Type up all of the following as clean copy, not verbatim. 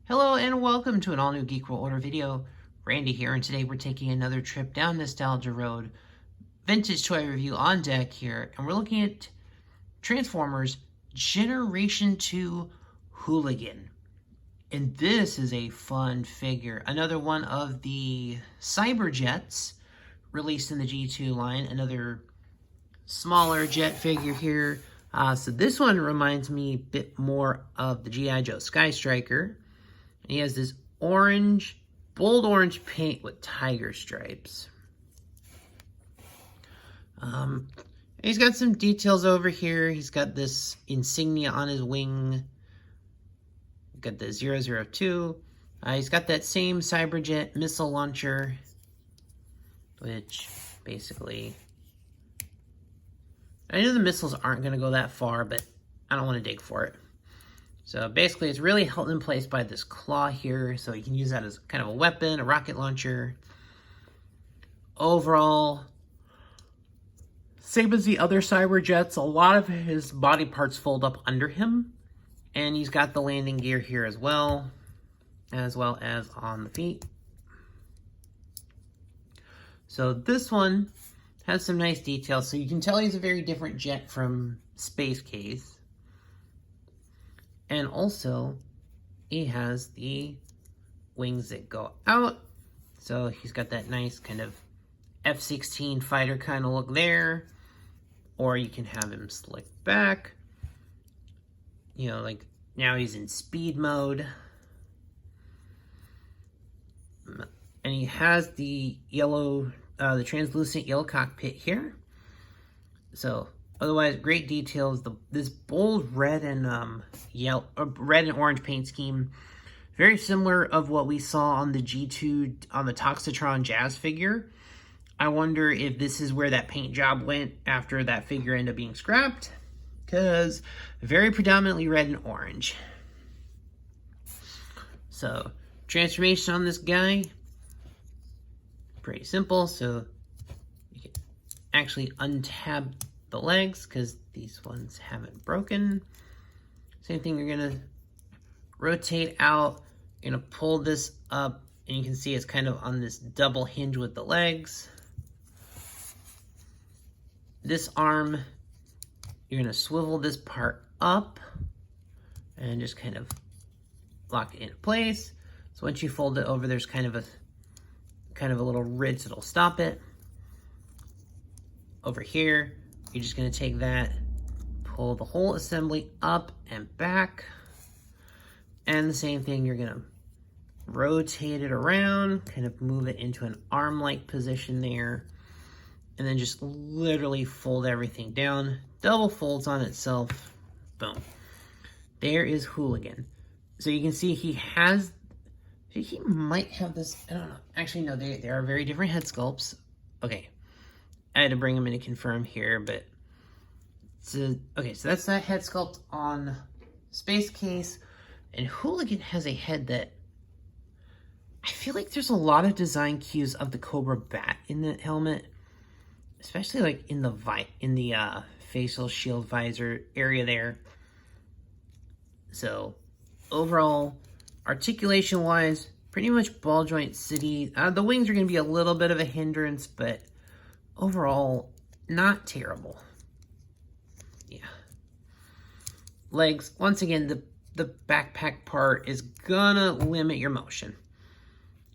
Hello and welcome to an all-new Geek World Order video. Randy here, and today we're taking another trip down Nostalgia Road. Vintage toy review on deck here, and we're looking at Transformers Generation 2 Hooligan. And this is a fun figure. Another one of the Cyberjets released in the G2 line. Another smaller jet figure here. So this one reminds me a bit more of the G.I. Joe Sky Striker. He has this orange, bold orange paint with tiger stripes. He's got some details over here. He's got this insignia on his wing. Got the 002. He's got that same Cyberjet missile launcher, which basically, I know the missiles aren't going to go that far, but I don't want to dig for it. So basically, it's really held in place by this claw here, so you can use that as kind of a weapon, a rocket launcher. Overall, same as the other Cyberjets, a lot of his body parts fold up under him, and he's got the landing gear here as well as on the feet. So this one has some nice details, so you can tell he's a very different jet from Space Case. And also, he has the wings that go out. So he's got that nice kind of F-16 fighter kind of look there. Or you can have him slick back. You know, like now he's in speed mode. And he has the yellow, the translucent yellow cockpit here. So otherwise, great details. This bold red and red and orange paint scheme, very similar of what we saw on the G2 on the Toxitron Jazz figure. I wonder if this is where that paint job went after that figure ended up being scrapped, because very predominantly red and orange. So transformation on this guy, pretty simple. So you can actually untab the legs because these ones haven't broken. Same thing, you're gonna rotate out, you're gonna pull this up, and you can see it's kind of on this double hinge with the legs. This arm, you're gonna swivel this part up and just kind of lock it into place. So once you fold it over, there's kind of a little ridge that'll stop it. Over here, you're just going to take that, pull the whole assembly up and back. And the same thing, you're going to rotate it around, kind of move it into an arm-like position there. And then just literally fold everything down. Double folds on itself. Boom. There is Hooligan. So you can see he might have this, I don't know. Actually, no, they are very different head sculpts. Okay. I had to bring him in to confirm here, but okay, so that's that head sculpt on Space Case, and Hooligan has a head that I feel like there's a lot of design cues of the Cobra Bat in the helmet, especially like in the facial shield visor area there. So overall, articulation wise, pretty much ball joint city. The wings are going to be a little bit of a hindrance, but overall, not terrible. Yeah. Legs, once again, the backpack part is gonna limit your motion.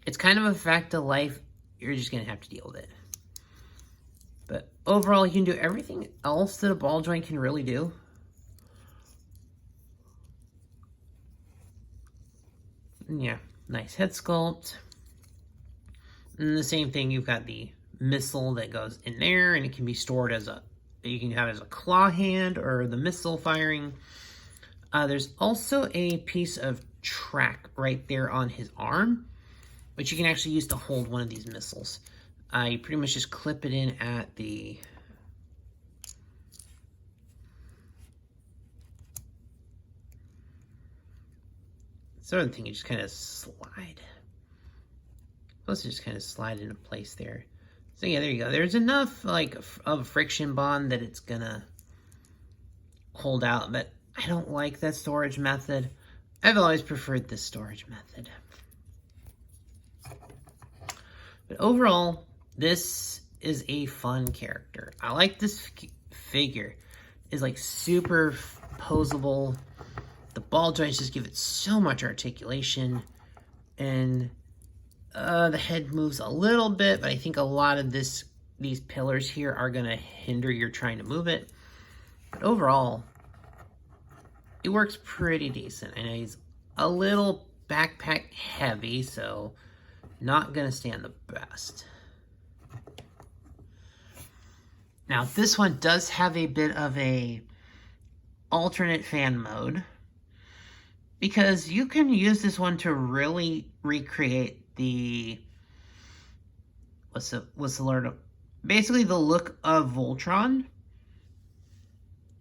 It's kind of a fact of life. You're just gonna have to deal with it. But overall, you can do everything else that a ball joint can really do. Yeah, nice head sculpt. And the same thing, you've got the missile that goes in there, and it can be stored as you can have it as a claw hand or the missile firing. There's also a piece of track right there on his arm, which you can actually use to hold one of these missiles. You pretty much just clip it in at the sort of thing. You just kind of slide. Supposed to just kind of slide into place there. So yeah, there you go. There's enough like of a friction bond that it's gonna hold out, but I don't like that storage method. I've always preferred this storage method. But overall, this is a fun character. I like this figure. It's like super posable. The ball joints just give it so much articulation. And the head moves a little bit, but I think a lot of these pillars here are going to hinder your trying to move it. But overall, it works pretty decent. I know he's a little backpack heavy, so not going to stand the best. Now, this one does have a bit of a alternate fan mode, because you can use this one to really recreate the basically the look of Voltron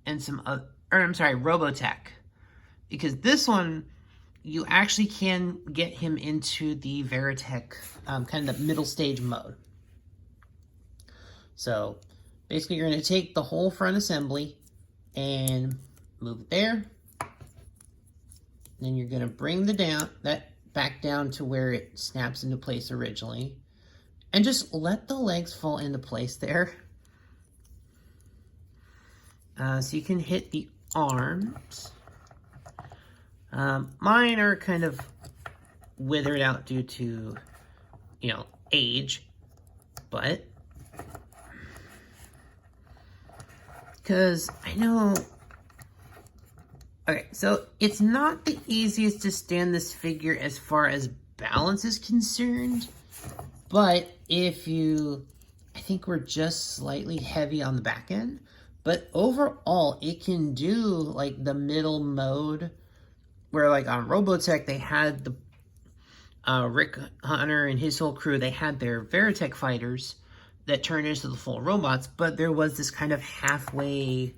and Robotech. Because this one, you actually can get him into the Veritech, kind of the middle stage mode. So, basically you're going to take the whole front assembly and move it there. Then you're going to bring that back down to where it snaps into place originally. And just let the legs fall into place there. So you can hit the arms. Mine are kind of withered out due to, age. But, because I know... Okay, so it's not the easiest to stand this figure as far as balance is concerned. But I think we're just slightly heavy on the back end. But overall, it can do like the middle mode where like on Robotech, they had the Rick Hunter and his whole crew, they had their Veritech fighters that turned into the full robots, but there was this kind of halfway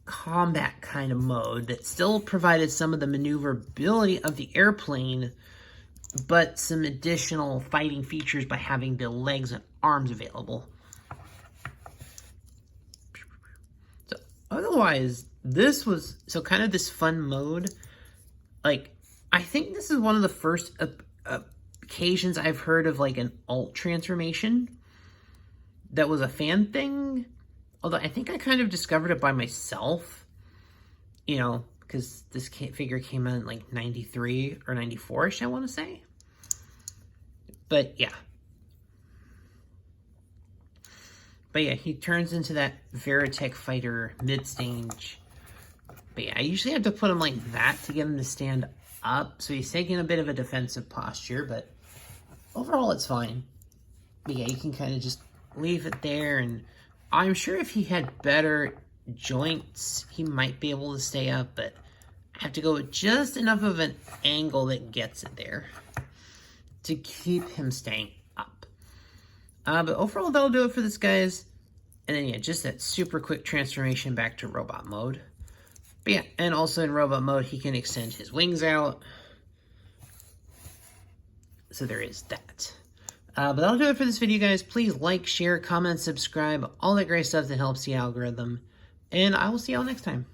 combat kind of mode that still provided some of the maneuverability of the airplane, but some additional fighting features by having the legs and arms available. So otherwise, this was kind of this fun mode. Like, I think this is one of the first occasions I've heard of like an alt transformation that was a fan thing. Although I think I kind of discovered it by myself, because this figure came out in like 93 or 94-ish, I want to say. But yeah. He turns into that Veritech fighter mid-stage. But yeah, I usually have to put him like that to get him to stand up. So he's taking a bit of a defensive posture, but overall it's fine. But yeah, you can kind of just leave it there, and I'm sure if he had better joints, he might be able to stay up, but I have to go with just enough of an angle that gets it there to keep him staying up. But overall, that'll do it for this, guys. And then, yeah, just that super quick transformation back to robot mode. But yeah, and also in robot mode, he can extend his wings out. So there is that. But that'll do it for this video, guys. Please like, share, comment, subscribe, all that great stuff that helps the algorithm. And I will see y'all next time.